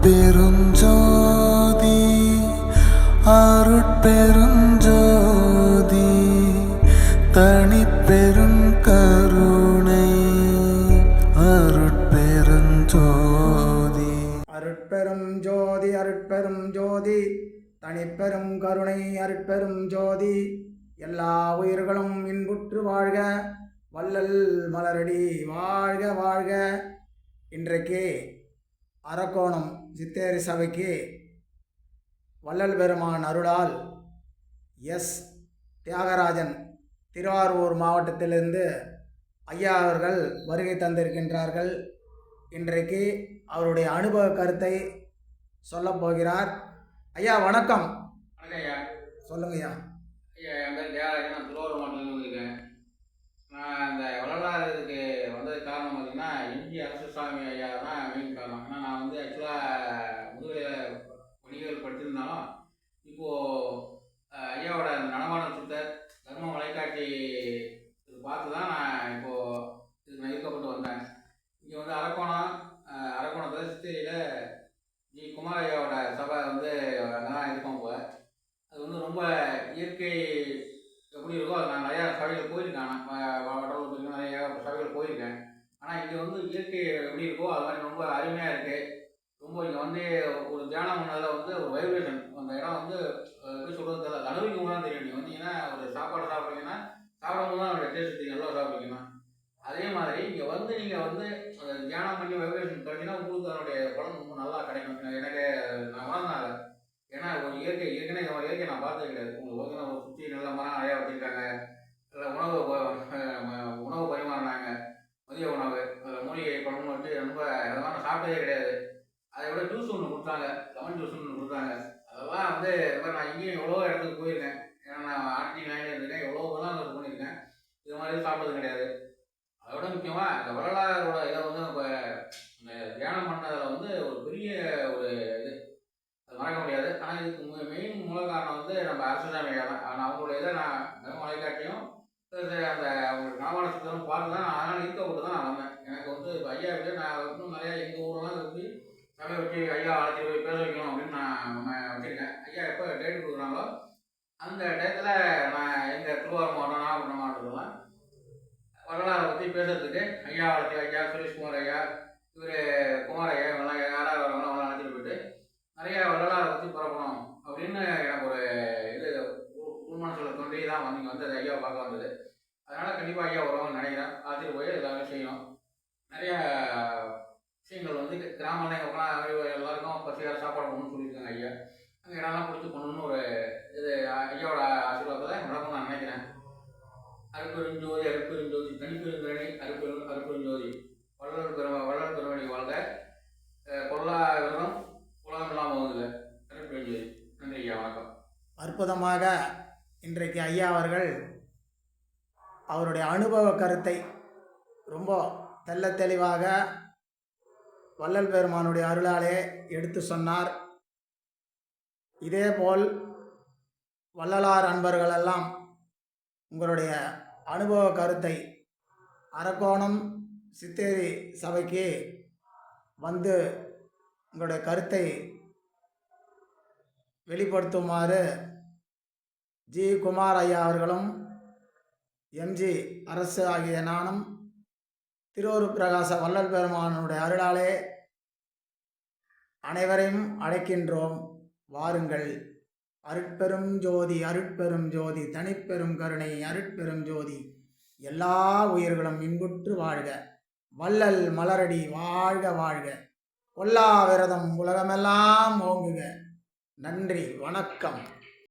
அருட்பெருஞ்சோதி அருட்பெருஞ்சோதி தனிப்பெரும் கருணை அருட்பெருஞ்சோதி. அருட்பெரும் ஜோதி அருட்பெரும் ஜோதி தனிப்பெரும் கருணை அருட்பெரும் ஜோதி. எல்லா உயிர்களும் இன்புற்று வாழ்க, வள்ளல் மலரடி வாழ்க வாழ்க. இன்றைக்கு அரக்கோணம் சித்தேரி சபைக்கு வள்ளல் பெருமான் அருளால் எஸ் தியாகராஜன் திருவாரூர் மாவட்டத்திலிருந்து ஐயா அவர்கள் வருகை தந்திருக்கின்றார்கள். இன்றைக்கு அவருடைய அனுபவ கருத்தை சொல்லப் போகிறார். ஐயா வணக்கம். வணக்கம் ஐயா. சொல்லுங்க ஐயா. ஐயா என் பேர் தியாகராஜன். நான் திருவாரூர் மாவட்டத்தில் வந்திருக்கேன். நான் இந்த வள்ளலாருக்கு வந்ததுக்கு காரணம் பார்த்தீங்கன்னா எம்ஜி அரசுசாமி ஐயா தான் மெயின் காரணம். ஏன்னா நான் வந்து ஆக்சுவலாக முதுகலை பணிகள் படிச்சிருந்தாலும் இப்போது ஐயாவோட நடமான சித்தர் தர்ம வலைக்காட்சி இது பார்த்து தான் நான் இப்போது இதுக்கு நான் ஈர்க்கப்பட்டு வந்தேன். இங்கே வந்து அரக்கோணத்தில் சித்தேரியில் ஜி குமார் ஐயாவோட சபை வந்து அங்கே தான் இருக்கோம். இப்போ அது வந்து ரொம்ப இயற்கை எப்படி இருக்கோ அது நான் நிறையா சபைகள் போயிருக்கேன். வடலூர் போயிருக்கேன், நிறைய சபைகள் போயிருக்கேன். ஆனால் இங்கே வந்து இயற்கை எப்படி இருக்கோ அது மாதிரி ரொம்ப அருமையாக இருக்குது. ரொம்ப இங்கே வந்து ஒரு தியானம் பண்ணதில் வந்து ஒரு வைப்ரேஷன், அந்த இடம் வந்து எப்படி சொல்கிறது தெரியல, அனுபவிக்கும் தான் தெரியும். நீங்கள் வந்தீங்கன்னா ஒரு சாப்பாடு சாப்பிட்றீங்கன்னா சாப்பிடும்போது தான் அதோட டேஸ்ட் தெரியும், நல்லா சாப்பிட்றீங்கன்னா. அதே மாதிரி இங்கே வந்து நீங்கள் வந்து தியானம் பண்ணி வைப்ரேஷன் கிடைச்சிங்கன்னா உங்களுக்கு அதனுடைய பலன் ரொம்ப நல்லா கிடைக்கும். எனக்கு நான் உணர்ந்தாங்க. ஏன்னா ஒரு இயற்கை இயற்கை நான் பார்த்தது கிடையாது. உங்களுக்கு பார்த்தீங்கன்னா ஒரு சுற்றி நல்ல மரம் நிறையா வச்சுருக்காங்க, இல்லை உணவு பரிமாறினாங்க, மதிய உணவு மூலிகை பழம்னு வச்சு ரொம்ப அதெல்லாம் நான் சாப்பிட்டதே கிடையாது. அதை விட ஜூஸ் ஒன்று கொடுத்தாங்க, லெமன் ஜூஸ் ஒன்று கொடுத்தாங்க. அதெல்லாம் வந்து நான் இங்கேயும் எவ்வளோ இடத்துக்கு போயிருக்கேன். ஏன்னா நான் ஆர்டி லைனில் இருந்திருக்கேன், எவ்வளோ இதெல்லாம் பண்ணியிருக்கேன். இது மாதிரி சாப்பிட்டது கிடையாது. அதை விட முக்கியமாக இந்த வரலாறோட இதை வந்து இப்போ இந்த தியானம் பண்ணதில் வந்து ஒரு பெரிய ஒரு இது அது மறக்க முடியாது. ஆனால் இதுக்கு மெயின் மூல காரணம் வந்து நம்ம அரசுசாமி ஐயா தான். ஆனால் அவங்களுடைய இதை நான் மலைக்காட்டியும் அந்த அவங்களுக்கு கனவான சித்தரும் பார்த்து தான் அதனால் ஈர்க்கப்பட்டு தான் நான் வந்தேன். எனக்கு வந்து இப்போ ஐயா விட்டு நான் இன்னும் நிறையா எங்கள் ஊரெலாம் இருந்து சபை வச்சு ஐயா அழைச்சி போய் பேச வைக்கணும் அப்படின்னு நான் வச்சுருக்கேன். ஐயா எப்போ டேட்டு கொடுக்குறாங்களோ அந்த டயத்தில் நான் எங்கள் திருவாரூர் மாவட்டம் நாகப்பட்டினம் மாவட்டத்தில் வரலாறை பற்றி பேசுறதுக்கு ஐயா அழைச்சி, ஐயா சுரேஷ்குமார் ஐயா, இவர் குமார் ஐயா, இவங்கெல்லாம் யாராவது வரவங்களாம் அவங்களாம் அழைச்சிட்டு போயிட்டு நிறையா வரலாறை பற்றி பரப்பணும் அப்படின்னு எனக்கு ஒரு இது உள்மனசில் தோன்றி தான் வந்து இங்கே வந்து அது ஐயாவை பார்க்க வந்தது. அதனால் கண்டிப்பாக ஐயா வருவாங்கன்னு நினைக்கிறேன். அழைச்சிட்டு போய் எல்லாமே செய்யணும். நிறையா விஷயங்கள் வந்து கிராமத்தில் எல்லாருக்கும் பசியார சாப்பாடு பண்ணணும்னு சொல்லியிருக்காங்க ஐயா. அங்கே இடம்லாம் கொடுத்து பண்ணணும்னு ஒரு இது ஐயாவோட ஆசீர்வாதத்தில் நடக்கும்னு நான் நினைக்கிறேன். அருட்பெருஞ்சோதி அருட்பெருஞ்சோதி தனிப்பெருங்கரணை அருட்பெருஞ்சோதி வள்ளல் பெருமணி வாழ்க, பொருளா விரதம் உலகம் இல்லாமல் போகுது. அருட்பெருஞ்சோதி. நன்றி ஐயா, வணக்கம். அற்புதமாக இன்றைக்கு ஐயா அவர்கள் அவருடைய அனுபவ கருத்தை ரொம்ப தெள்ள தெளிவாக வள்ளல் பெருமானுடைய அருளாலே எடுத்து சொன்னார். இதேபோல் வள்ளலார் அன்பர்களெல்லாம் உங்களுடைய அனுபவ கருத்தை அரக்கோணம் சித்தேரி சபைக்கு வந்து உங்களுடைய கருத்தை வெளிப்படுத்துமாறு ஜி குமார் ஐயா அவர்களும் எம்ஜி அரசு ஆகிய நானும் திருவொரு பிரகாச வள்ளல் பெருமானுடைய அருளாலே அனைவரையும் அழைக்கின்றோம். வாருங்கள். அருட்பெரும் ஜோதி அருட்பெரும் ஜோதி தனிப்பெரும் கருணை அருட்பெரும் ஜோதி. எல்லா உயிர்களும் இன்புற்று வாழ்க, வள்ளல் மலரடி வாழ்க வாழ்க. கொல்லா விரதம் உலகமெல்லாம் ஓங்குக. நன்றி, வணக்கம்.